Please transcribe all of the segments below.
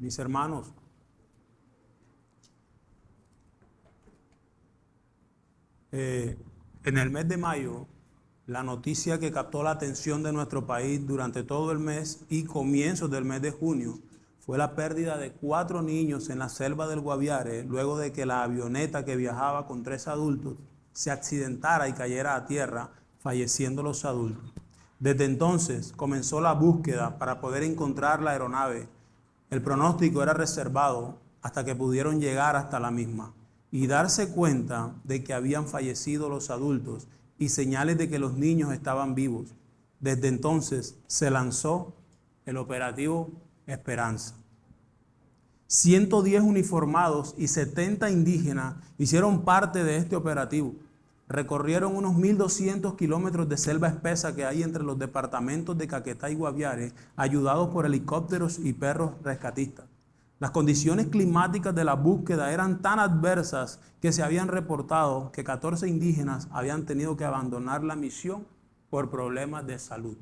mis hermanos, en el mes de mayo, la noticia que captó la atención de nuestro país durante todo el mes y comienzos del mes de junio fue la pérdida de 4 niños en la selva del Guaviare, luego de que la avioneta que viajaba con 3 adultos se accidentara y cayera a tierra, falleciendo los adultos. Desde entonces comenzó la búsqueda para poder encontrar la aeronave. El pronóstico era reservado hasta que pudieron llegar hasta la misma y darse cuenta de que habían fallecido los adultos y señales de que los niños estaban vivos. Desde entonces se lanzó el operativo Esperanza. 110 uniformados y 70 indígenas hicieron parte de este operativo. Recorrieron unos 1.200 kilómetros de selva espesa que hay entre los departamentos de Caquetá y Guaviare, ayudados por helicópteros y perros rescatistas. Las condiciones climáticas de la búsqueda eran tan adversas que se habían reportado que 14 indígenas habían tenido que abandonar la misión por problemas de salud.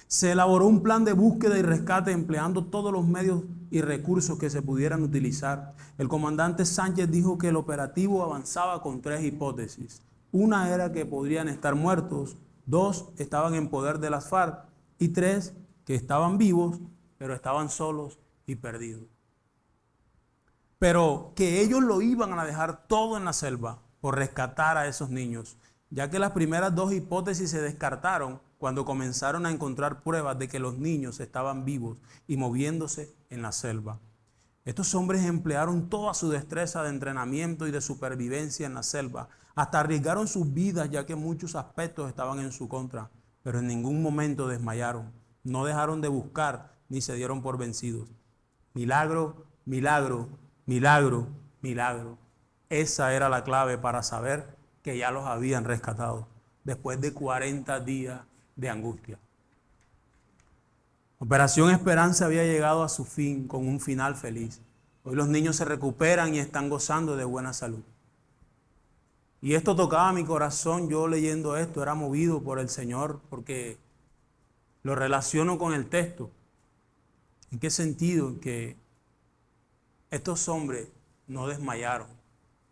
Se elaboró un plan de búsqueda y rescate empleando todos los medios y recursos que se pudieran utilizar. El comandante Sánchez dijo que el operativo avanzaba con 3 hipótesis. Una era que podrían estar muertos, 2 estaban en poder de las FARC y 3 que estaban vivos, pero estaban solos y perdidos. Pero que ellos lo iban a dejar todo en la selva por rescatar a esos niños, ya que las primeras 2 hipótesis se descartaron cuando comenzaron a encontrar pruebas de que los niños estaban vivos y moviéndose en la selva. Estos hombres emplearon toda su destreza de entrenamiento y de supervivencia en la selva, hasta arriesgaron sus vidas ya que muchos aspectos estaban en su contra, pero en ningún momento desmayaron, no dejaron de buscar ni se dieron por vencidos. Milagro, milagro, milagro, milagro. Esa era la clave para saber que ya los habían rescatado después de 40 días de angustia. Operación Esperanza había llegado a su fin con un final feliz. Hoy los niños se recuperan y están gozando de buena salud. Y esto tocaba mi corazón, yo leyendo esto era movido por el Señor porque lo relaciono con el texto. ¿En qué sentido? En que estos hombres no desmayaron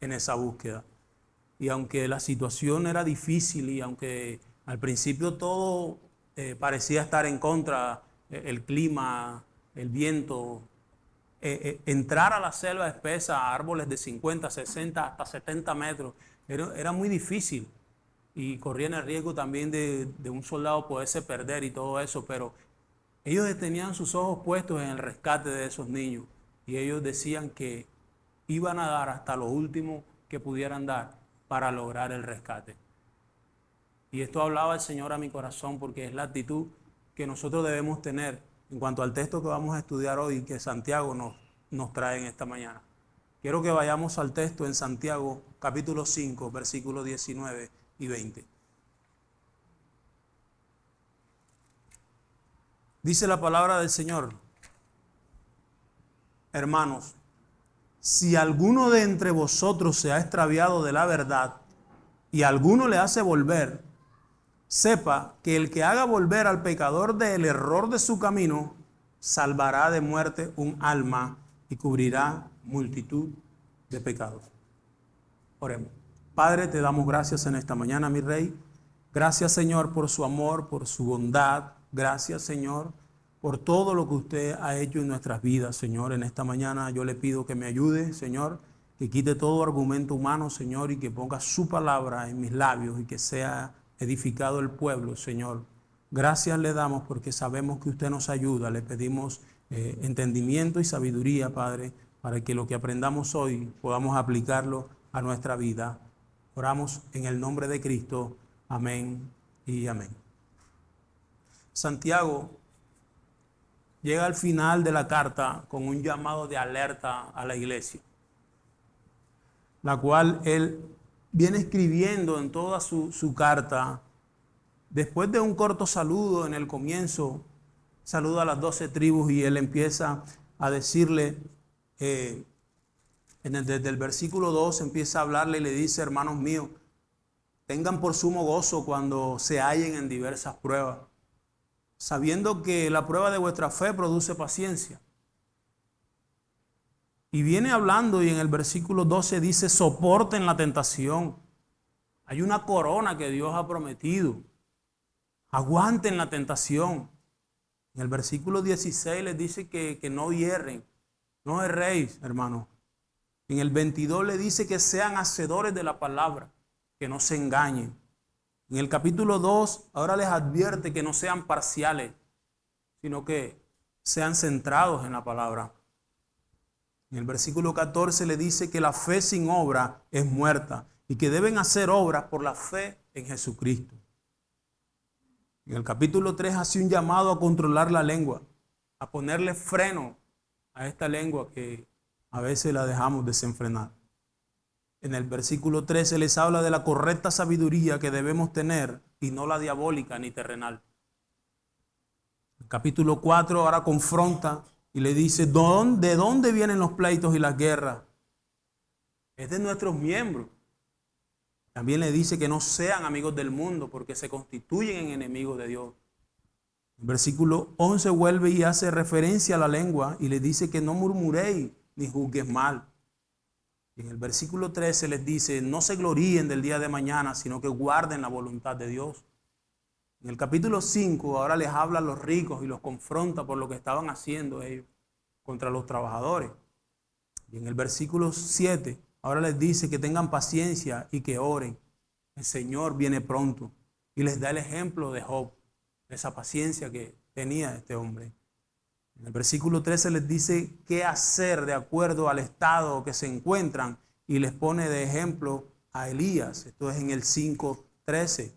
en esa búsqueda. Y aunque la situación era difícil y aunque al principio todo parecía estar en contra, el clima, el viento, entrar a la selva espesa, a árboles de 50, 60, hasta 70 metros, era muy difícil. Y corrían el riesgo también de un soldado poderse perder y todo eso, pero ellos tenían sus ojos puestos en el rescate de esos niños y ellos decían que iban a dar hasta lo último que pudieran dar para lograr el rescate. Y esto hablaba el Señor a mi corazón porque es la actitud que nosotros debemos tener en cuanto al texto que vamos a estudiar hoy que Santiago nos trae en esta mañana. Quiero que vayamos al texto en Santiago capítulo 5, versículos 19 y 20. Dice la palabra del Señor: hermanos, si alguno de entre vosotros se ha extraviado de la verdad y alguno le hace volver, sepa que el que haga volver al pecador del error de su camino, salvará de muerte un alma y cubrirá multitud de pecados. Oremos. Padre, te damos gracias en esta mañana, mi Rey. Gracias, Señor, por su amor, por su bondad. Gracias, Señor, por todo lo que usted ha hecho en nuestras vidas, Señor. En esta mañana yo le pido que me ayude, Señor, que quite todo argumento humano, Señor, y que ponga su palabra en mis labios y que sea edificado el pueblo, Señor. Gracias le damos porque sabemos que usted nos ayuda. Le pedimos entendimiento y sabiduría, Padre, para que lo que aprendamos hoy podamos aplicarlo a nuestra vida. Oramos en el nombre de Cristo. Amén y amén. Santiago llega al final de la carta con un llamado de alerta a la iglesia, la cual él viene escribiendo en toda su carta. Después de un corto saludo en el comienzo, saluda a las 12 tribus y él empieza a decirle, desde el versículo 2 empieza a hablarle y le dice: hermanos míos, tengan por sumo gozo cuando se hallen en diversas pruebas, sabiendo que la prueba de vuestra fe produce paciencia. Y viene hablando y en el versículo 12 dice, soporten la tentación. Hay una corona que Dios ha prometido. Aguanten la tentación. En el versículo 16 les dice que no hierren. No erréis, hermano. En el 22 le dice que sean hacedores de la palabra, que no se engañen. En el capítulo 2 ahora les advierte que no sean parciales, sino que sean centrados en la palabra. En el versículo 14 le dice que la fe sin obra es muerta y que deben hacer obras por la fe en Jesucristo. En el capítulo 3 hace un llamado a controlar la lengua, a ponerle freno a esta lengua que a veces la dejamos desenfrenar. En el versículo 13 les habla de la correcta sabiduría que debemos tener y no la diabólica ni terrenal. El capítulo 4 ahora confronta y le dice, ¿de dónde vienen los pleitos y las guerras? Es de nuestros miembros. También le dice que no sean amigos del mundo porque se constituyen en enemigos de Dios. El versículo 11 vuelve y hace referencia a la lengua y le dice que no murmuréis ni juzgues mal. En el versículo 13 les dice, no se gloríen del día de mañana, sino que guarden la voluntad de Dios. En el capítulo 5 ahora les habla a los ricos y los confronta por lo que estaban haciendo ellos contra los trabajadores. Y en el versículo 7 ahora les dice que tengan paciencia y que oren. El Señor viene pronto y les da el ejemplo de Job, de esa paciencia que tenía este hombre. En el versículo 13 les dice qué hacer de acuerdo al estado que se encuentran y les pone de ejemplo a Elías. Esto es en el 5:13.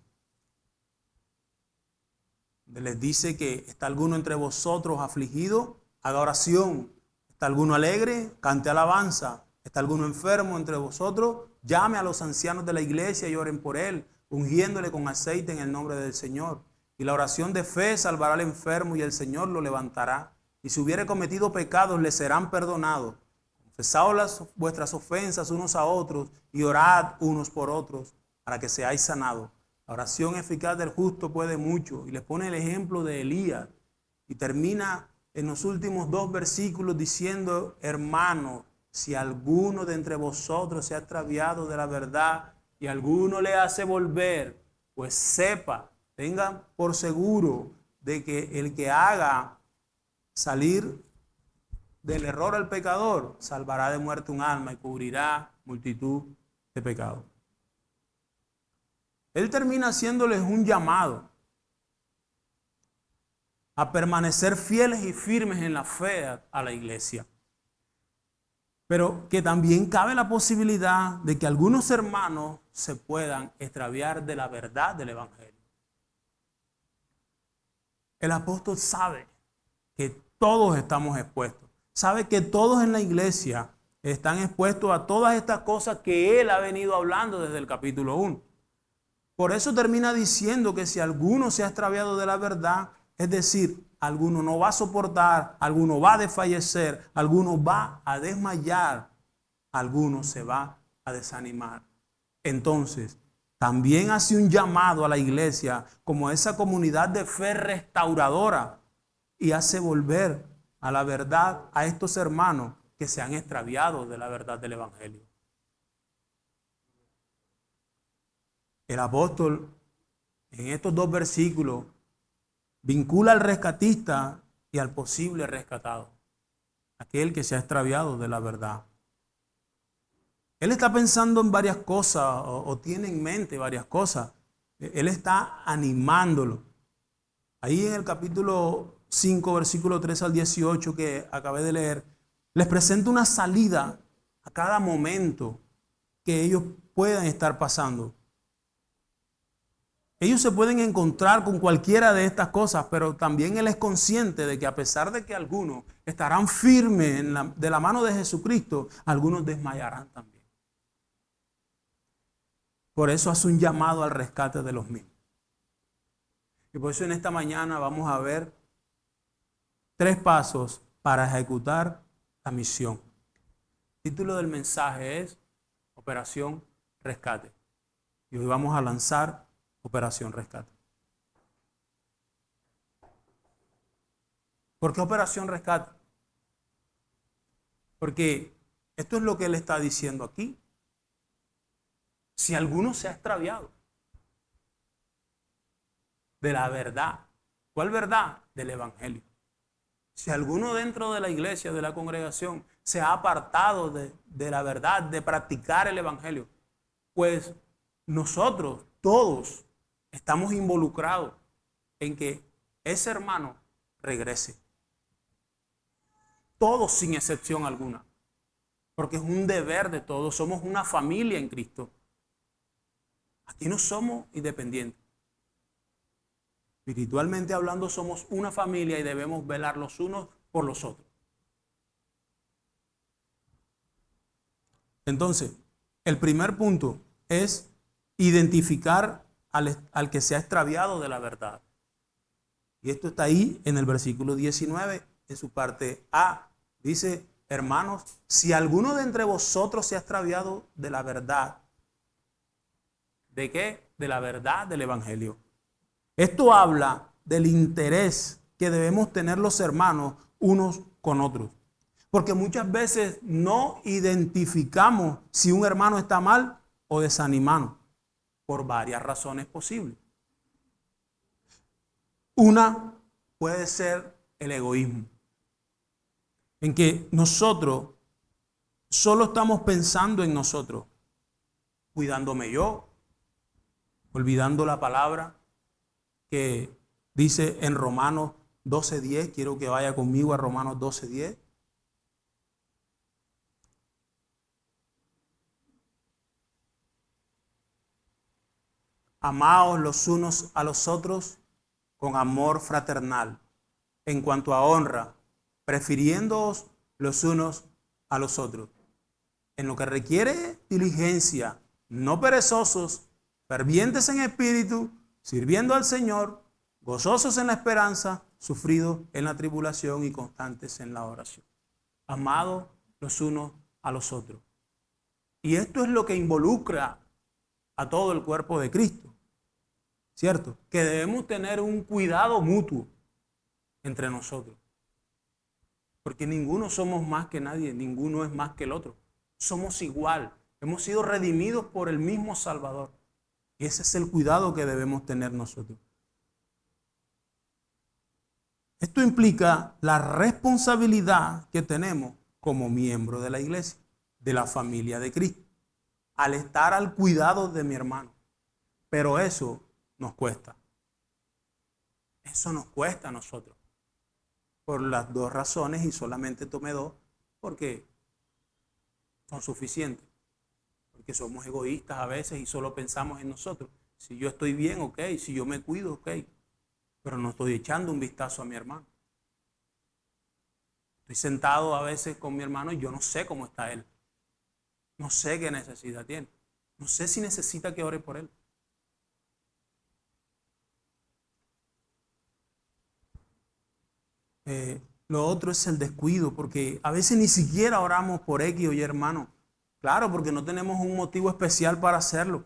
Les dice que está alguno entre vosotros afligido, haga oración. Está alguno alegre, cante alabanza. Está alguno enfermo entre vosotros, llame a los ancianos de la iglesia y oren por él, ungiéndole con aceite en el nombre del Señor. Y la oración de fe salvará al enfermo y el Señor lo levantará. Y si hubiere cometido pecados, le serán perdonados. Confesaos vuestras ofensas unos a otros y orad unos por otros para que seáis sanados. La oración eficaz del justo puede mucho. Y les pone el ejemplo de Elías. Y termina en los últimos 2 versículos diciendo, hermano, si alguno de entre vosotros se ha extraviado de la verdad y alguno le hace volver, pues sepa, tenga por seguro de que el que haga salir del error al pecador, salvará de muerte un alma y cubrirá multitud de pecados. Él termina haciéndoles un llamado a permanecer fieles y firmes en la fe a la iglesia. Pero que también cabe la posibilidad de que algunos hermanos se puedan extraviar de la verdad del Evangelio. El apóstol sabe que todos estamos expuestos. Sabe que todos en la iglesia están expuestos a todas estas cosas que él ha venido hablando desde el capítulo 1. Por eso termina diciendo que si alguno se ha extraviado de la verdad, es decir, alguno no va a soportar, alguno va a desfallecer, alguno va a desmayar, alguno se va a desanimar. Entonces, también hace un llamado a la iglesia como esa comunidad de fe restauradora y hace volver a la verdad a estos hermanos que se han extraviado de la verdad del Evangelio. El apóstol en estos 2 versículos vincula al rescatista y al posible rescatado, aquel que se ha extraviado de la verdad. Él está pensando en varias cosas o tiene en mente varias cosas. Él está animándolo. Ahí en el capítulo 5, versículo 3 al 18 que acabé de leer, les presenta una salida a cada momento que ellos puedan estar pasando. Ellos se pueden encontrar con cualquiera de estas cosas, pero también Él es consciente de que a pesar de que algunos estarán firmes de la mano de Jesucristo, algunos desmayarán también. Por eso hace un llamado al rescate de los mismos. Y por eso en esta mañana vamos a ver 3 pasos para ejecutar la misión. El título del mensaje es Operación Rescate. Y hoy vamos a lanzar Operación Rescate. ¿Por qué Operación Rescate? Porque Esto es lo que él está diciendo aquí. Si alguno se ha extraviado de la verdad, ¿cuál verdad? Del evangelio. Si alguno dentro de la iglesia, de la congregación, se ha apartado de la verdad, de practicar el evangelio, pues nosotros todos estamos involucrados en que ese hermano regrese. Todos sin excepción alguna. Porque es un deber de todos. Somos una familia en Cristo. Aquí no somos independientes. Espiritualmente hablando, somos una familia y debemos velar los unos por los otros. Entonces, el primer punto es identificar al que se ha extraviado de la verdad. Y esto está ahí en el versículo 19, en su parte A. Dice, hermanos, si alguno de entre vosotros se ha extraviado de la verdad. ¿De qué? De la verdad del evangelio. Esto habla del interés que debemos tener los hermanos unos con otros. Porque muchas veces no identificamos si un hermano está mal o desanimado por varias razones posibles. Una puede ser el egoísmo, en que nosotros solo estamos pensando en nosotros, cuidándome yo, olvidando la palabra que dice en Romanos 12:10, quiero que vaya conmigo a Romanos 12:10. Amaos los unos a los otros con amor fraternal, en cuanto a honra, prefiriéndoos los unos a los otros. En lo que requiere diligencia, no perezosos, fervientes en espíritu, sirviendo al Señor, gozosos en la esperanza, sufridos en la tribulación y constantes en la oración. Amados los unos a los otros. Y esto es lo que involucra a todo el cuerpo de Cristo, ¿cierto? Que debemos tener un cuidado mutuo entre nosotros. Porque ninguno somos más que nadie, ninguno es más que el otro. Somos igual, hemos sido redimidos por el mismo Salvador. Y ese es el cuidado que debemos tener nosotros. Esto implica la responsabilidad que tenemos como miembro de la iglesia, de la familia de Cristo, al estar al cuidado de mi hermano. Pero eso nos cuesta. Eso nos cuesta a nosotros. Por las dos razones, y solamente tomé dos, porque son suficientes. Porque somos egoístas a veces y solo pensamos en nosotros. Si yo estoy bien, ok. Si yo me cuido, ok. Pero no estoy echando un vistazo a mi hermano. Estoy sentado a veces con mi hermano y yo no sé cómo está él. No sé qué necesidad tiene. No sé si necesita que ore por él. Lo otro es el descuido, porque a veces ni siquiera oramos por X o Y hermano. Claro, porque no tenemos un motivo especial para hacerlo.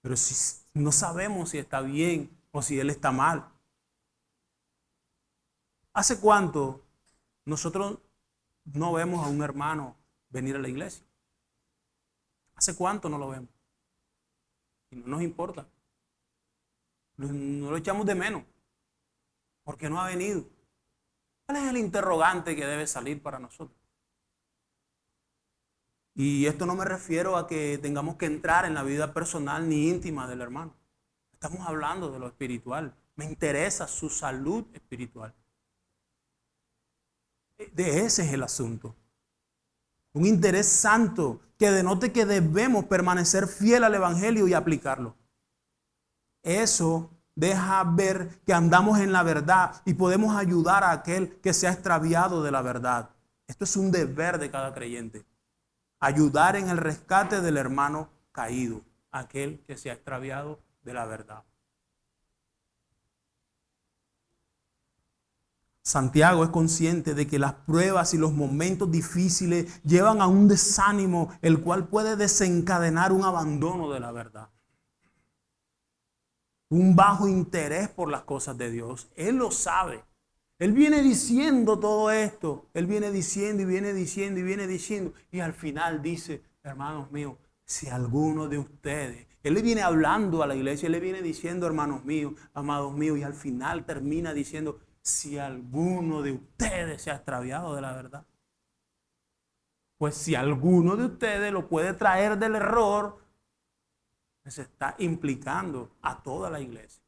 Pero si no sabemos si está bien o si él está mal. ¿Hace cuánto nosotros no vemos a un hermano venir a la iglesia? ¿Hace cuánto no lo vemos? Y no nos importa. No lo echamos de menos. Porque no ha venido. ¿Cuál es el interrogante que debe salir para nosotros? Y esto no me refiero a que tengamos que entrar en la vida personal ni íntima del hermano. Estamos hablando de lo espiritual. Me interesa su salud espiritual. De ese es el asunto. Un interés santo que denote que debemos permanecer fiel al evangelio y aplicarlo. Eso deja ver que andamos en la verdad y podemos ayudar a aquel que se ha extraviado de la verdad. Esto es un deber de cada creyente. Ayudar en el rescate del hermano caído, aquel que se ha extraviado de la verdad. Santiago es consciente de que las pruebas y los momentos difíciles llevan a un desánimo, el cual puede desencadenar un abandono de la verdad. Un bajo interés por las cosas de Dios. Él lo sabe. Él viene diciendo todo esto. Él viene diciendo y viene diciendo y viene diciendo. Y al final dice, hermanos míos, si alguno de ustedes, Él le viene hablando a la iglesia, Él le viene diciendo, hermanos míos, amados míos, y al final termina diciendo, si alguno de ustedes se ha extraviado de la verdad. Pues si alguno de ustedes lo puede traer del error, se está implicando a toda la iglesia.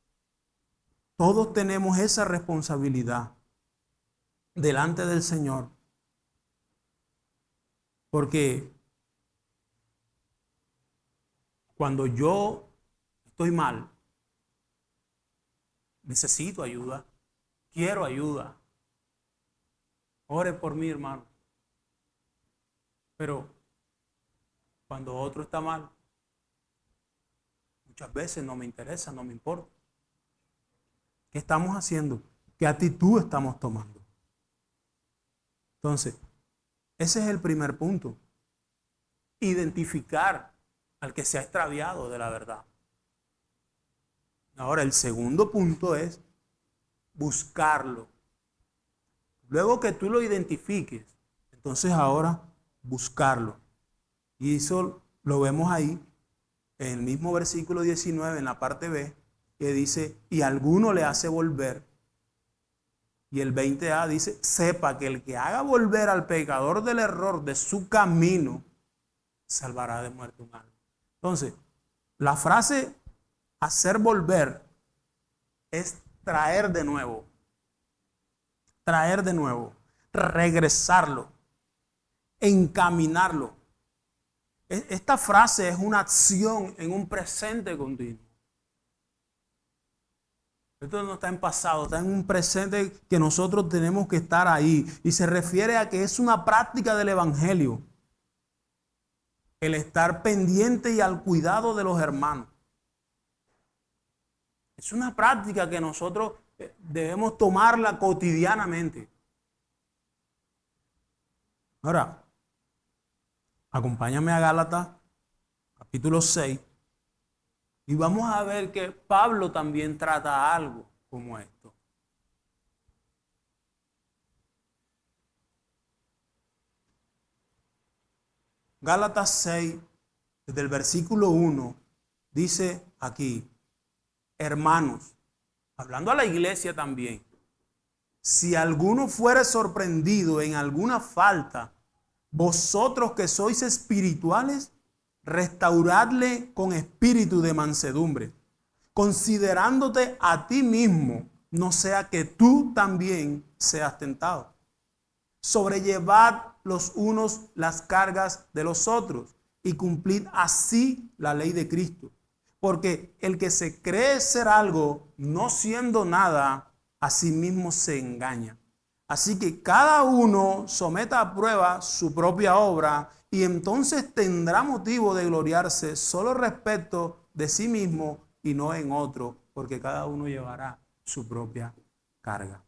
Todos tenemos esa responsabilidad delante del Señor. Porque cuando yo estoy mal, necesito ayuda, quiero ayuda. Ore por mí, hermano. Pero cuando otro está mal, muchas veces no me interesa, no me importa. ¿Qué estamos haciendo? ¿Qué actitud estamos tomando? Entonces, ese es el primer punto. Identificar al que se ha extraviado de la verdad. Ahora, el segundo punto es buscarlo. Luego que tú lo identifiques, entonces ahora buscarlo. Y eso lo vemos ahí, en el mismo versículo 19, en la parte B, que dice, y alguno le hace volver. Y el 20a dice, sepa que el que haga volver al pecador del error de su camino, salvará de muerte un alma. Entonces, la frase hacer volver es traer de nuevo, regresarlo, encaminarlo. Esta frase es una acción en un presente continuo. Esto no está en pasado, está en un presente que nosotros tenemos que estar ahí. Y se refiere a que es una práctica del evangelio. El estar pendiente y al cuidado de los hermanos. Es una práctica que nosotros debemos tomarla cotidianamente. Ahora, acompáñame a Gálatas, capítulo 6. Y vamos a ver que Pablo también trata algo como esto. Gálatas 6, desde el versículo 1, dice aquí, hermanos, hablando a la iglesia también, si alguno fuere sorprendido en alguna falta, vosotros que sois espirituales, restauradle con espíritu de mansedumbre, considerándote a ti mismo, no sea que tú también seas tentado. Sobrellevad los unos las cargas de los otros y cumplid así la ley de Cristo. Porque el que se cree ser algo, no siendo nada, a sí mismo se engaña. Así que cada uno someta a prueba su propia obra y entonces tendrá motivo de gloriarse solo respecto de sí mismo y no en otro, porque cada uno llevará su propia carga.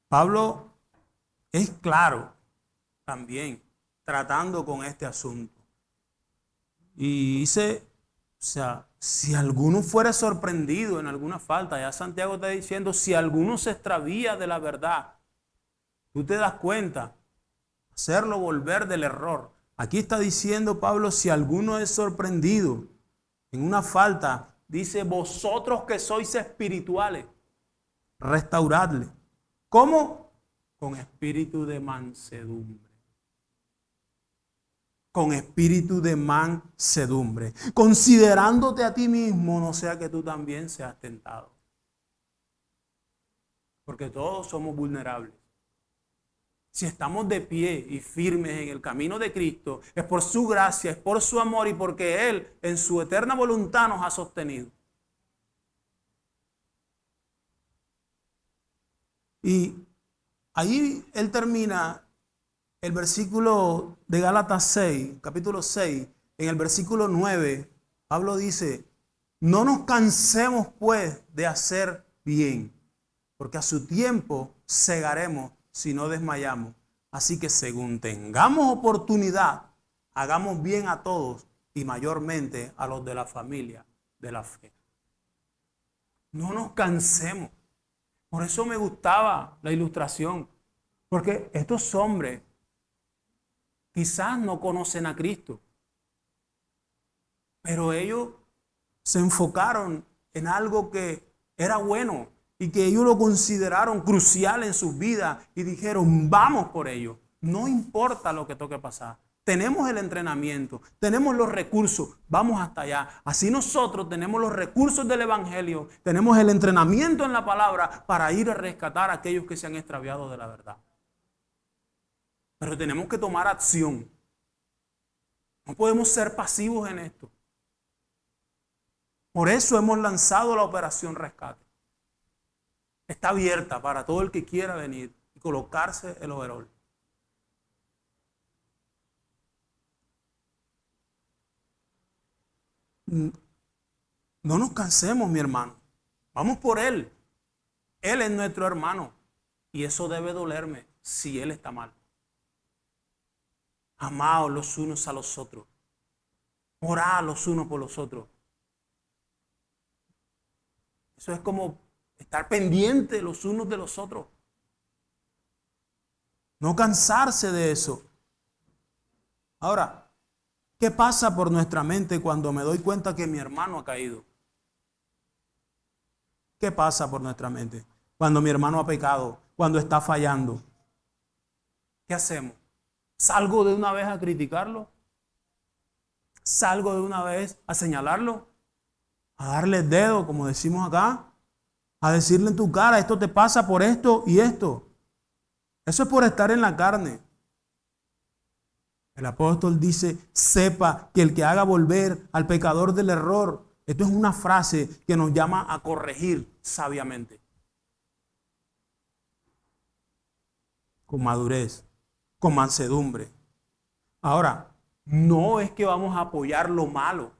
Pablo es claro también tratando con este asunto. Y dice, o sea, si alguno fuera sorprendido en alguna falta, ya Santiago está diciendo, si alguno se extravía de la verdad, tú te das cuenta, hacerlo volver del error. Aquí está diciendo Pablo, si alguno es sorprendido en una falta, dice, vosotros que sois espirituales, restauradle. ¿Cómo? Con espíritu de mansedumbre. Con espíritu de mansedumbre, considerándote a ti mismo, no sea que tú también seas tentado. Porque todos somos vulnerables. Si estamos de pie y firmes en el camino de Cristo, es por su gracia, es por su amor y porque Él en su eterna voluntad nos ha sostenido. Y ahí Él termina el versículo de Gálatas 6, capítulo 6, en el versículo 9, Pablo dice, no nos cansemos pues de hacer bien, porque a su tiempo segaremos si no desmayamos. Así que según tengamos oportunidad, hagamos bien a todos y mayormente a los de la familia de la fe. No nos cansemos. Por eso me gustaba la ilustración, porque estos hombres quizás no conocen a Cristo, pero ellos se enfocaron en algo que era bueno y que ellos lo consideraron crucial en sus vidas y dijeron, vamos por ello, no importa lo que toque pasar. Tenemos el entrenamiento, tenemos los recursos, vamos hasta allá. Así nosotros tenemos los recursos del Evangelio, tenemos el entrenamiento en la palabra para ir a rescatar a aquellos que se han extraviado de la verdad. Pero tenemos que tomar acción. No podemos ser pasivos en esto. Por eso hemos lanzado la operación Rescate. Está abierta para todo el que quiera venir y colocarse el overol. No nos cansemos, mi hermano. Vamos por Él. Él es nuestro hermano. Y eso debe dolerme si Él está mal. Amaos los unos a los otros. Orad los unos por los otros. Eso es como estar pendientes los unos de los otros. No cansarse de eso. Ahora, ¿qué pasa por nuestra mente cuando me doy cuenta que mi hermano ha caído? ¿Qué pasa por nuestra mente? Cuando mi hermano ha pecado, cuando está fallando. ¿Qué hacemos? ¿Salgo de una vez a criticarlo? ¿Salgo de una vez a señalarlo? ¿A darle el dedo, como decimos acá? ¿A decirle en tu cara, esto te pasa por esto y esto? Eso es por estar en la carne. El apóstol dice, sepa que el que haga volver al pecador del error. Esto es una frase que nos llama a corregir sabiamente. Con madurez, con mansedumbre. Ahora, no es que vamos a apoyar lo malo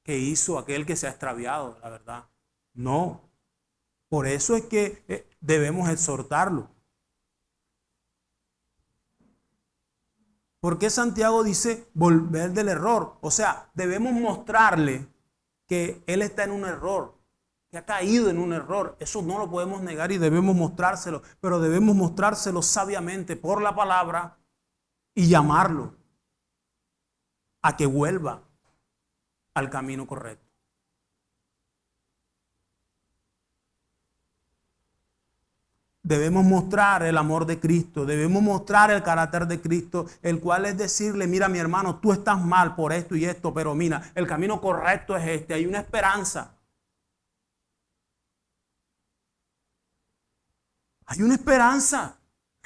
que hizo aquel que se ha extraviado, la verdad. No. Por eso es que debemos exhortarlo. ¿Por qué Santiago dice volver del error? O sea, debemos mostrarle que él está en un error, que ha caído en un error. Eso no lo podemos negar y debemos mostrárselo, pero debemos mostrárselo sabiamente por la palabra y llamarlo a que vuelva al camino correcto. Debemos mostrar el amor de Cristo, debemos mostrar el carácter de Cristo, el cual es decirle, mira mi hermano, tú estás mal por esto y esto, pero mira, el camino correcto es este, hay una esperanza. Hay una esperanza,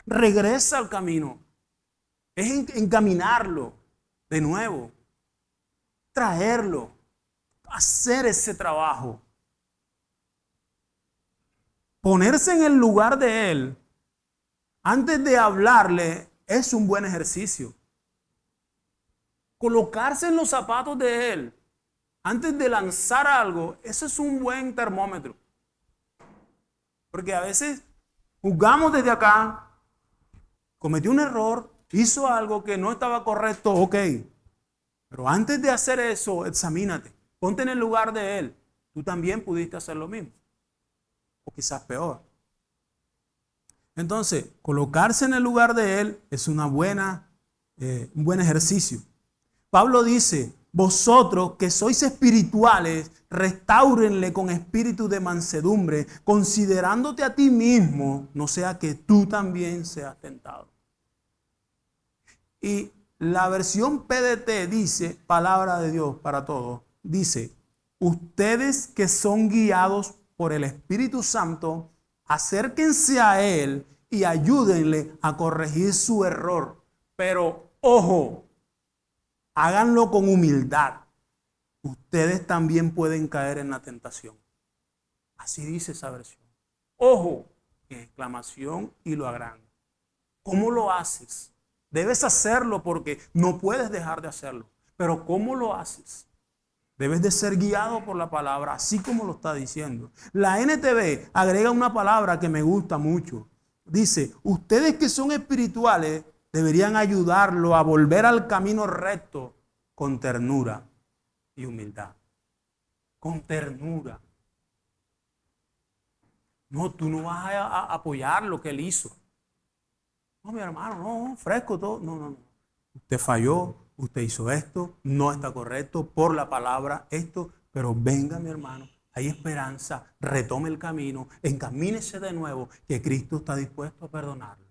regresa al camino, es encaminarlo de nuevo, traerlo, hacer ese trabajo. Ponerse en el lugar de Él antes de hablarle es un buen ejercicio. Colocarse en los zapatos de Él antes de lanzar algo, eso es un buen termómetro. Porque a veces juzgamos desde acá, cometió un error, hizo algo que no estaba correcto, ok. Pero antes de hacer eso, examínate, ponte en el lugar de Él. Tú también pudiste hacer lo mismo. O quizás peor. Entonces, colocarse en el lugar de Él es un buen ejercicio. Pablo dice, vosotros que sois espirituales, restáurenle con espíritu de mansedumbre, considerándote a ti mismo, no sea que tú también seas tentado. Y la versión PDT dice, palabra de Dios para todos, dice, ustedes que son guiados por el Espíritu Santo, acérquense a Él y ayúdenle a corregir su error. Pero, ojo, háganlo con humildad. Ustedes también pueden caer en la tentación. Así dice esa versión. Ojo, exclamación y lo agranda. ¿Cómo lo haces? Debes hacerlo porque no puedes dejar de hacerlo. Pero ¿cómo lo haces? Debes de ser guiado por la palabra, así como lo está diciendo. La NTV agrega una palabra que me gusta mucho. Dice, ustedes que son espirituales deberían ayudarlo a volver al camino recto con ternura y humildad. Con ternura. No, tú no vas a apoyar lo que él hizo. No, mi hermano, no, fresco todo. No, no, no. Usted falló, usted hizo esto, no está correcto, por la palabra esto, pero venga, mi hermano, hay esperanza, retome el camino, encamínese de nuevo, que Cristo está dispuesto a perdonarlo.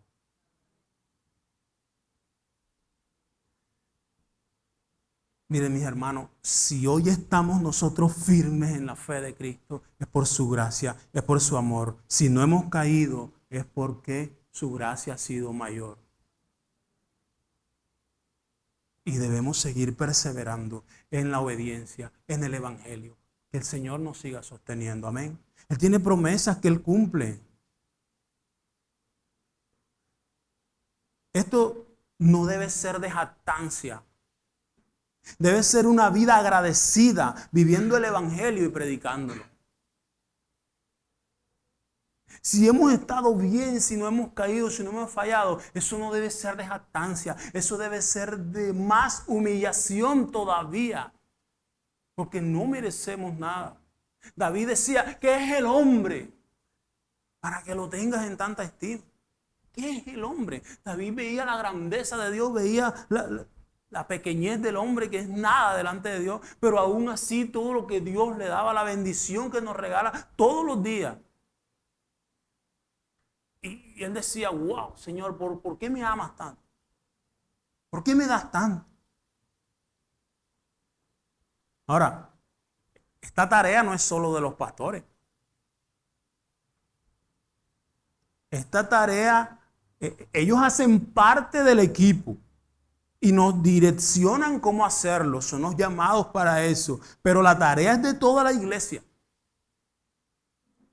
Miren, mis hermanos, si hoy estamos nosotros firmes en la fe de Cristo, es por su gracia, es por su amor. Si no hemos caído, es porque su gracia ha sido mayor. Y debemos seguir perseverando en la obediencia, en el Evangelio. Que el Señor nos siga sosteniendo. Amén. Él tiene promesas que Él cumple. Esto no debe ser de jactancia. Debe ser una vida agradecida, viviendo el Evangelio y predicándolo. Si hemos estado bien, si no hemos caído, si no hemos fallado, eso no debe ser de jactancia. Eso debe ser de más humillación todavía. Porque no merecemos nada. David decía, ¿qué es el hombre para que lo tengas en tanta estima? ¿Qué es el hombre? David veía la grandeza de Dios, veía la pequeñez del hombre, que es nada delante de Dios, pero aún así todo lo que Dios le daba, la bendición que nos regala todos los días. Y él decía, wow, Señor, ¿por qué me amas tanto? ¿Por qué me das tanto? Ahora, esta tarea no es solo de los pastores. Esta tarea, ellos hacen parte del equipo y nos direccionan cómo hacerlo. Son los llamados para eso. Pero la tarea es de toda la iglesia.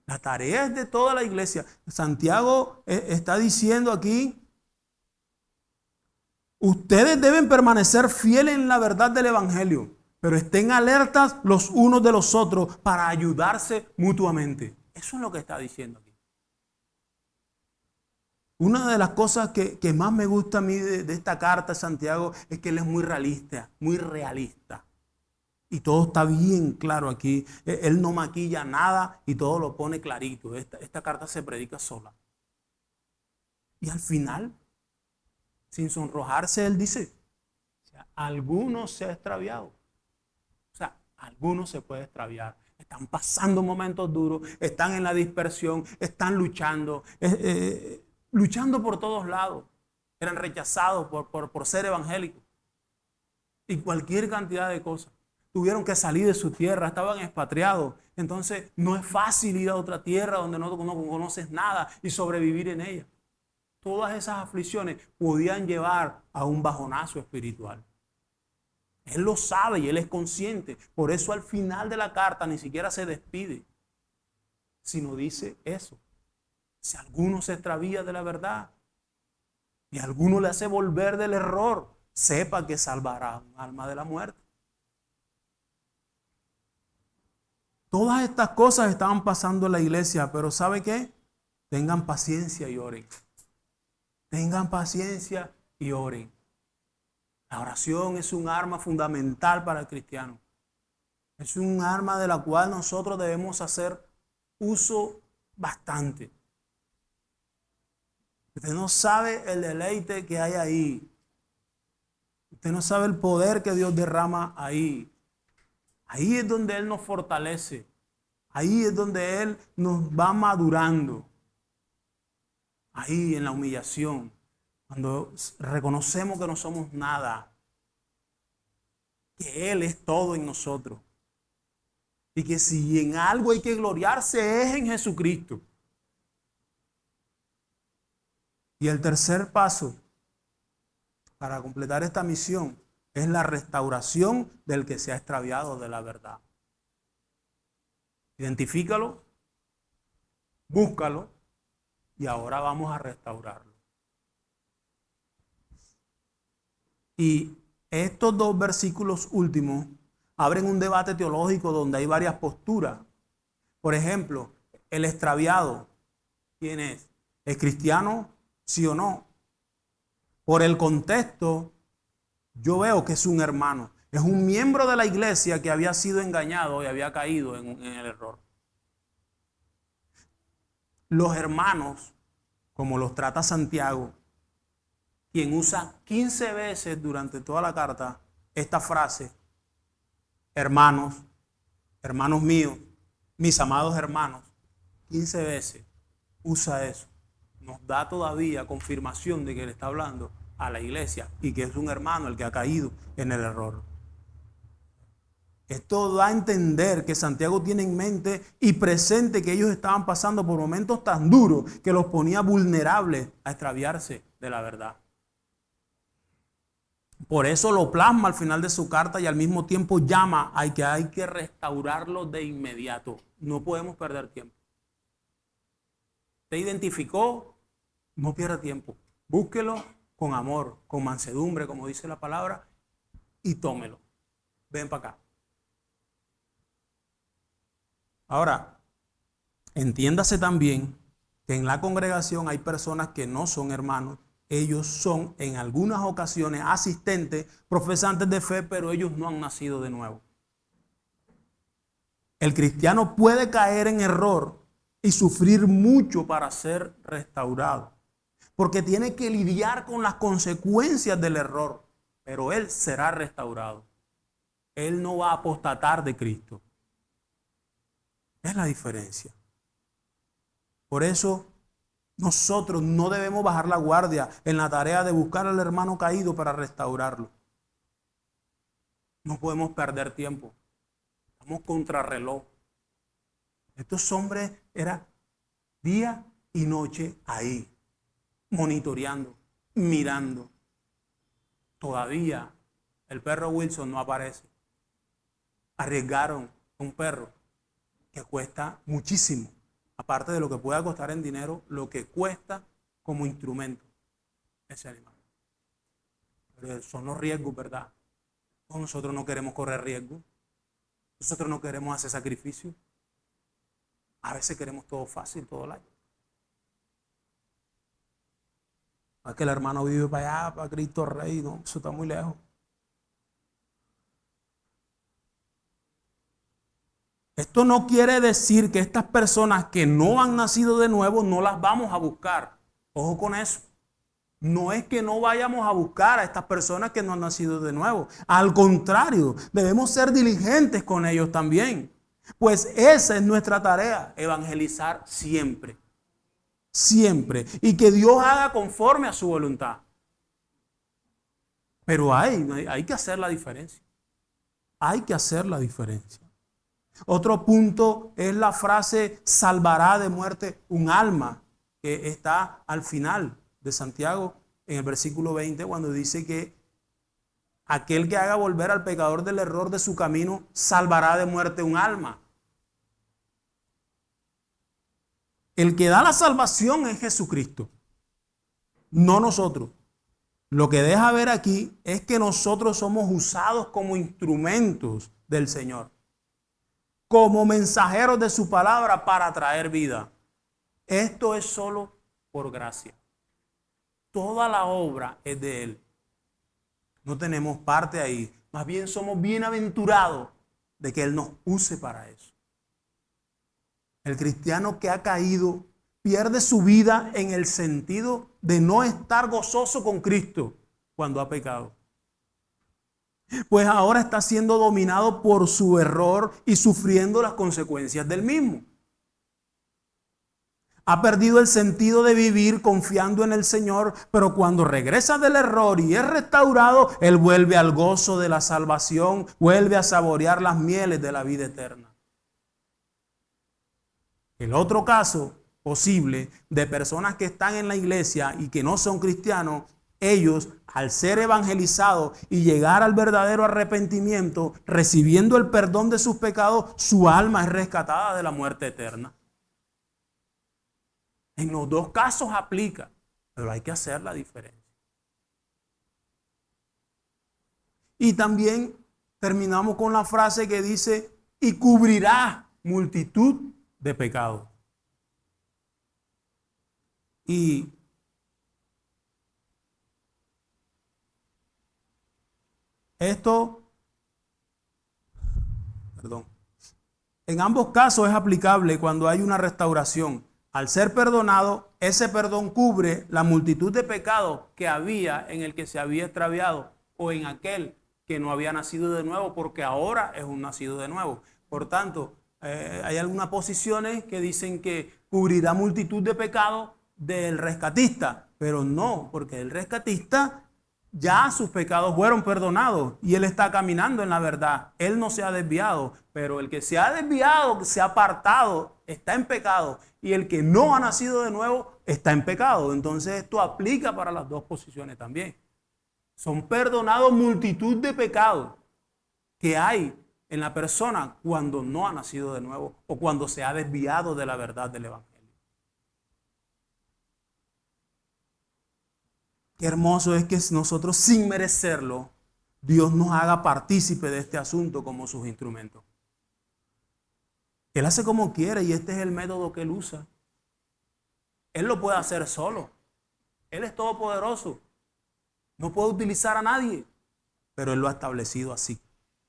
La tarea es de toda la iglesia. Santiago está diciendo aquí, ustedes deben permanecer fieles en la verdad del Evangelio, pero estén alertas los unos de los otros para ayudarse mutuamente. Eso es lo que está diciendo aquí. Una de las cosas que más me gusta a mí de esta carta de Santiago es que él es muy realista, muy realista. Y todo está bien claro aquí. Él no maquilla nada y todo lo pone clarito. Esta carta se predica sola. Y al final, sin sonrojarse, él dice, o sea, alguno se ha extraviado. O sea, alguno se puede extraviar. Están pasando momentos duros, están en la dispersión, están luchando, luchando por todos lados. Eran rechazados por ser evangélicos. Y cualquier cantidad de cosas. Tuvieron que salir de su tierra, estaban expatriados. Entonces no es fácil ir a otra tierra donde no conoces nada y sobrevivir en ella. Todas esas aflicciones podían llevar a un bajonazo espiritual. Él lo sabe y él es consciente. Por eso al final de la carta ni siquiera se despide, sino dice eso. Si alguno se extravía de la verdad y alguno le hace volver del error, sepa que salvará un alma de la muerte. Todas estas cosas estaban pasando en la iglesia, pero ¿sabe qué? Tengan paciencia y oren. Tengan paciencia y oren. La oración es un arma fundamental para el cristiano. Es un arma de la cual nosotros debemos hacer uso bastante. Usted no sabe el deleite que hay ahí. Usted no sabe el poder que Dios derrama ahí. Ahí es donde Él nos fortalece. Ahí es donde Él nos va madurando. Ahí en la humillación. Cuando reconocemos que no somos nada. Que Él es todo en nosotros. Y que si en algo hay que gloriarse es en Jesucristo. Y el tercer paso para completar esta misión es la restauración del que se ha extraviado de la verdad. Identifícalo, búscalo y ahora vamos a restaurarlo. Y estos dos versículos últimos abren un debate teológico donde hay varias posturas. Por ejemplo, el extraviado, ¿quién es? ¿Es cristiano? ¿Sí o no? Por el contexto, yo veo que es un hermano. Es un miembro de la iglesia que había sido engañado y había caído en el error. los hermanos, como los trata Santiago, quien usa 15 veces durante toda la carta esta frase, hermanos, hermanos míos, mis amados hermanos, 15 veces usa eso. Nos da todavía confirmación de que le está hablando a la iglesia y que es un hermano el que ha caído en el error. Esto da a entender que Santiago tiene en mente y presente que ellos estaban pasando por momentos tan duros que los ponía vulnerables a extraviarse de la verdad. Por eso lo plasma al final de su carta y al mismo tiempo llama a que hay que restaurarlo de inmediato. No podemos perder tiempo. ¿Te identificó? No pierda tiempo. Búsquelo con amor, con mansedumbre, como dice la palabra, y tómelo. Ven para acá. Ahora, entiéndase también que en la congregación hay personas que no son hermanos. Ellos son en algunas ocasiones asistentes, profesantes de fe, pero ellos no han nacido de nuevo. El cristiano puede caer en error y sufrir mucho para ser restaurado, porque tiene que lidiar con las consecuencias del error, pero él será restaurado. Él no va a apostatar de Cristo. Es la diferencia. Por eso nosotros no debemos bajar la guardia en la tarea de buscar al hermano caído para restaurarlo. No podemos perder tiempo. Estamos contrarreloj. Estos hombres eran día y noche ahí, monitoreando, mirando. Todavía el perro Wilson no aparece. Arriesgaron un perro que cuesta muchísimo. Aparte de lo que pueda costar en dinero, lo que cuesta como instrumento ese animal. Pero son los riesgos, ¿verdad? Nosotros no queremos correr riesgos. Nosotros no queremos hacer sacrificio. A veces queremos todo fácil, todo light. No es que el hermano vive para allá, para Cristo Rey, no, eso está muy lejos. Esto no quiere decir que estas personas que no han nacido de nuevo no las vamos a buscar. Ojo con eso. No es que no vayamos a buscar a estas personas que no han nacido de nuevo. Al contrario, debemos ser diligentes con ellos también. Pues esa es nuestra tarea, evangelizar siempre. Siempre. Y que Dios haga conforme a su voluntad. Pero hay que hacer la diferencia. Hay que hacer la diferencia. Otro punto es la frase salvará de muerte un alma, que está al final de Santiago en el versículo 20, cuando dice que aquel que haga volver al pecador del error de su camino salvará de muerte un alma. El que da la salvación es Jesucristo, no nosotros. Lo que deja ver aquí es que nosotros somos usados como instrumentos del Señor, como mensajeros de su palabra para traer vida. Esto es solo por gracia. Toda la obra es de Él. No tenemos parte ahí. Más bien somos bienaventurados de que Él nos use para eso. El cristiano que ha caído pierde su vida en el sentido de no estar gozoso con Cristo cuando ha pecado. Pues ahora está siendo dominado por su error y sufriendo las consecuencias del mismo. Ha perdido el sentido de vivir confiando en el Señor, pero cuando regresa del error y es restaurado, él vuelve al gozo de la salvación, vuelve a saborear las mieles de la vida eterna. El otro caso posible de personas que están en la iglesia y que no son cristianos, ellos, al ser evangelizados y llegar al verdadero arrepentimiento, recibiendo el perdón de sus pecados, su alma es rescatada de la muerte eterna. En los dos casos aplica, pero hay que hacer la diferencia. Y también terminamos con la frase que dice, y cubrirá multitud de pecados. Y esto, en ambos casos es aplicable cuando hay una restauración. Al ser perdonado, ese perdón cubre la multitud de pecados que había en el que se había extraviado o en aquel que no había nacido de nuevo, porque ahora es un nacido de nuevo. Por tanto, hay algunas posiciones que dicen que cubrirá multitud de pecados del rescatista, pero no, porque el rescatista ya sus pecados fueron perdonados y él está caminando en la verdad. Él no se ha desviado, pero el que se ha desviado, que se ha apartado, está en pecado. Y el que no ha nacido de nuevo está en pecado. Entonces esto aplica para las dos posiciones también. Son perdonados multitud de pecados que hay en la persona cuando no ha nacido de nuevo o cuando se ha desviado de la verdad del Evangelio. Qué hermoso es que nosotros, sin merecerlo, Dios nos haga partícipe de este asunto como sus instrumentos. Él hace como quiere y este es el método que él usa. Él lo puede hacer solo. Él es todopoderoso. No puede utilizar a nadie, pero él lo ha establecido así.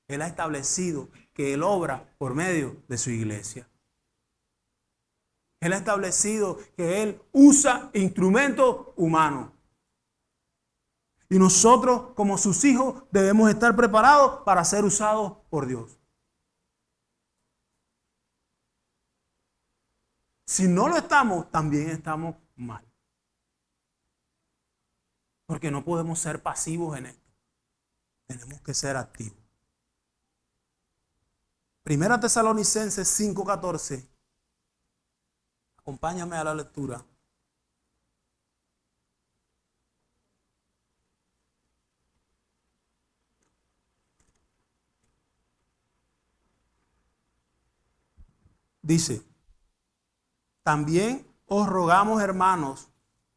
Él ha establecido que él obra por medio de su iglesia. Él ha establecido que él usa instrumentos humanos. Y nosotros, como sus hijos, debemos estar preparados para ser usados por Dios. Si no lo estamos, también estamos mal. Porque no podemos ser pasivos en esto. Tenemos que ser activos. Primera Tesalonicenses 5:14. Acompáñame a la lectura. Dice, también os rogamos, hermanos,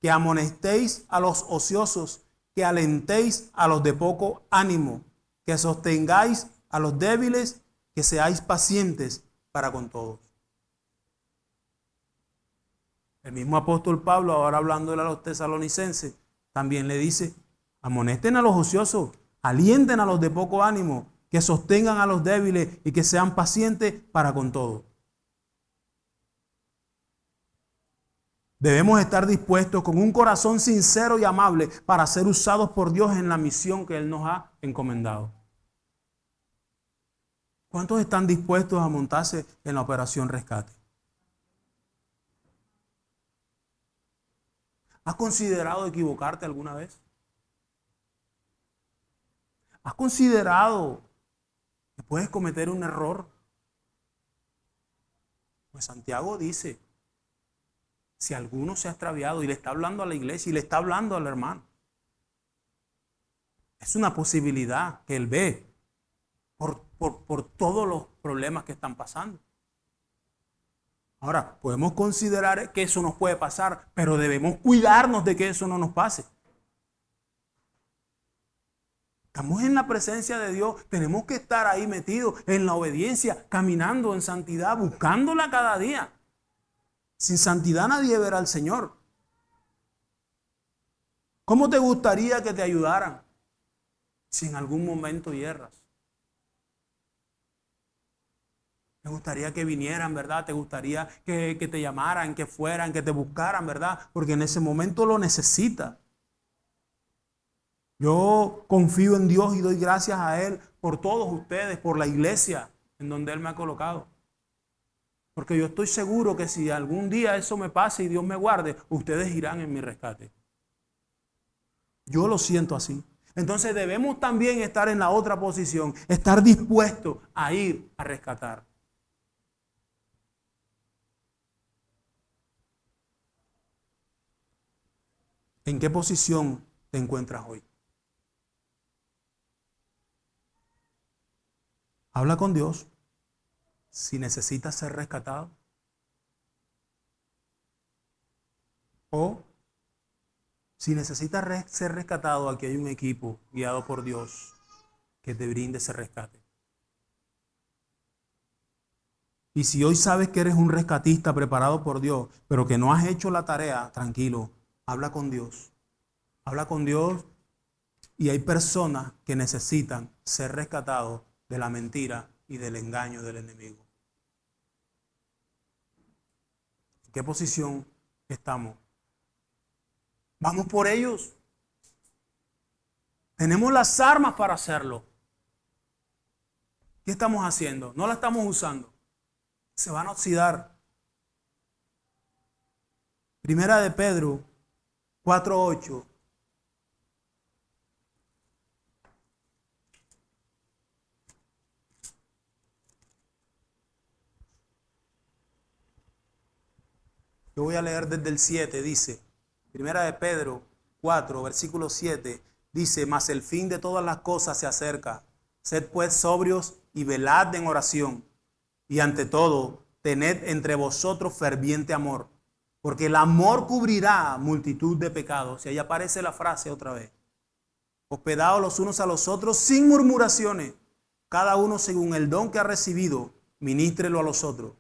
que amonestéis a los ociosos, que alentéis a los de poco ánimo, que sostengáis a los débiles, que seáis pacientes para con todos. El mismo apóstol Pablo, ahora hablándole a los tesalonicenses, también le dice, amonesten a los ociosos, alienten a los de poco ánimo, que sostengan a los débiles y que sean pacientes para con todos. Debemos estar dispuestos con un corazón sincero y amable para ser usados por Dios en la misión que Él nos ha encomendado. ¿Cuántos están dispuestos a montarse en la operación rescate? ¿Has considerado equivocarte alguna vez? ¿Has considerado que puedes cometer un error? Pues Santiago dice, si alguno se ha extraviado y le está hablando a la iglesia y le está hablando al hermano, es una posibilidad que él ve por todos los problemas que están pasando. Ahora, podemos considerar que eso nos puede pasar, pero debemos cuidarnos de que eso no nos pase. Estamos en la presencia de Dios, tenemos que estar ahí metidos en la obediencia, caminando en santidad, buscándola cada día. Sin santidad nadie verá al Señor. ¿Cómo te gustaría que te ayudaran si en algún momento hierras? ¿Te gustaría que vinieran, verdad? ¿Te gustaría que te llamaran, que fueran, que te buscaran, verdad? Porque en ese momento lo necesitas. Yo confío en Dios y doy gracias a Él por todos ustedes, por la iglesia en donde Él me ha colocado. Porque yo estoy seguro que si algún día eso me pase y Dios me guarde, ustedes irán en mi rescate. Yo lo siento así. Entonces debemos también estar en la otra posición, estar dispuestos a ir a rescatar. ¿En qué posición te encuentras hoy? Habla con Dios si necesitas ser rescatado. O si necesitas ser rescatado, aquí hay un equipo guiado por Dios que te brinde ese rescate. Y si hoy sabes que eres un rescatista preparado por Dios, pero que no has hecho la tarea, tranquilo, habla con Dios. Habla con Dios y hay personas que necesitan ser rescatados de la mentira y del engaño del enemigo. qué posición estamos? Vamos por ellos. Tenemos las armas para hacerlo. ¿Qué estamos haciendo? No la estamos usando. Se van a oxidar. Primera de Pedro 4:8. Yo voy a leer desde el 7, dice. Primera de Pedro 4, versículo 7, dice: mas el fin de todas las cosas se acerca. Sed pues sobrios y velad en oración. Y ante todo, tened entre vosotros ferviente amor, porque el amor cubrirá multitud de pecados. Y ahí aparece la frase otra vez. Hospedaos los unos a los otros sin murmuraciones, cada uno según el don que ha recibido, ministrelo a los otros,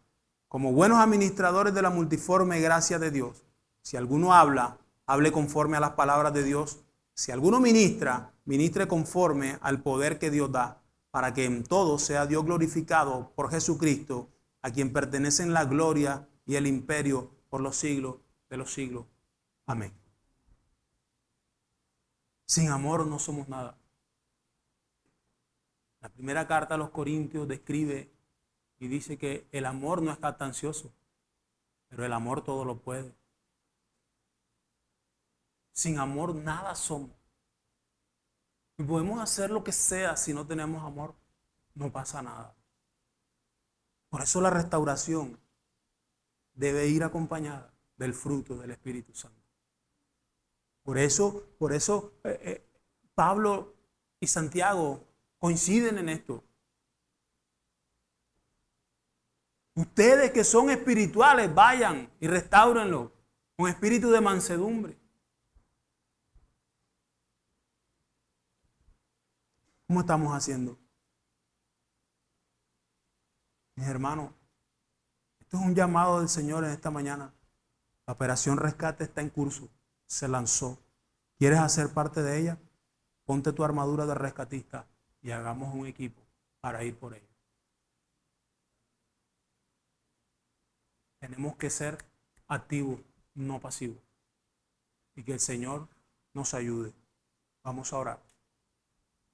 como buenos administradores de la multiforme gracia de Dios. Si alguno habla, hable conforme a las palabras de Dios. Si alguno ministra, ministre conforme al poder que Dios da, para que en todo sea Dios glorificado por Jesucristo, a quien pertenecen la gloria y el imperio por los siglos de los siglos. Amén. Sin amor no somos nada. La primera carta a los Corintios describe y dice que el amor no es jactancioso, pero el amor todo lo puede. Sin amor nada somos. Y podemos hacer lo que sea si no tenemos amor. No pasa nada. Por eso la restauración debe ir acompañada del fruto del Espíritu Santo. Por eso Pablo y Santiago coinciden en esto. Ustedes que son espirituales, vayan y restáurenlo con espíritu de mansedumbre. ¿Cómo estamos haciendo? Mis hermanos, esto es un llamado del Señor en esta mañana. La operación Rescate está en curso, se lanzó. ¿Quieres hacer parte de ella? Ponte tu armadura de rescatista y hagamos un equipo para ir por ella. Tenemos que ser activos, no pasivos. Y que el Señor nos ayude. Vamos a orar.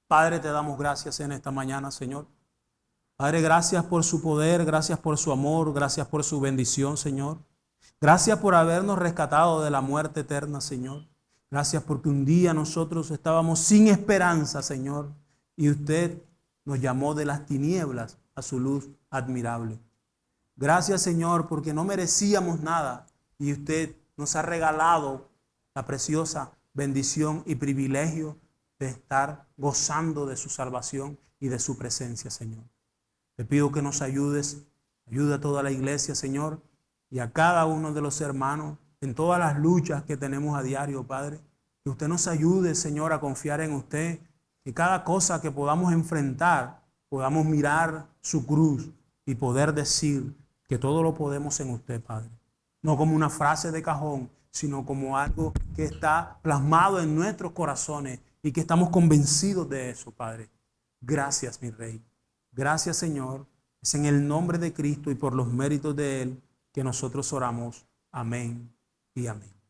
Padre, te damos gracias en esta mañana, Señor. Padre, gracias por su poder, gracias por su amor, gracias por su bendición, Señor. Gracias por habernos rescatado de la muerte eterna, Señor. Gracias porque un día nosotros estábamos sin esperanza, Señor, y usted nos llamó de las tinieblas a su luz admirable. Gracias, Señor, porque no merecíamos nada y usted nos ha regalado la preciosa bendición y privilegio de estar gozando de su salvación y de su presencia, Señor. Te pido que nos ayudes, ayuda a toda la iglesia, Señor, y a cada uno de los hermanos en todas las luchas que tenemos a diario, Padre. Que usted nos ayude, Señor, a confiar en usted, que cada cosa que podamos enfrentar, podamos mirar su cruz y poder decir que todo lo podemos en usted, Padre. No como una frase de cajón, sino como algo que está plasmado en nuestros corazones y que estamos convencidos de eso, Padre. Gracias, mi Rey. Gracias, Señor. Es en el nombre de Cristo y por los méritos de Él que nosotros oramos. Amén y amén.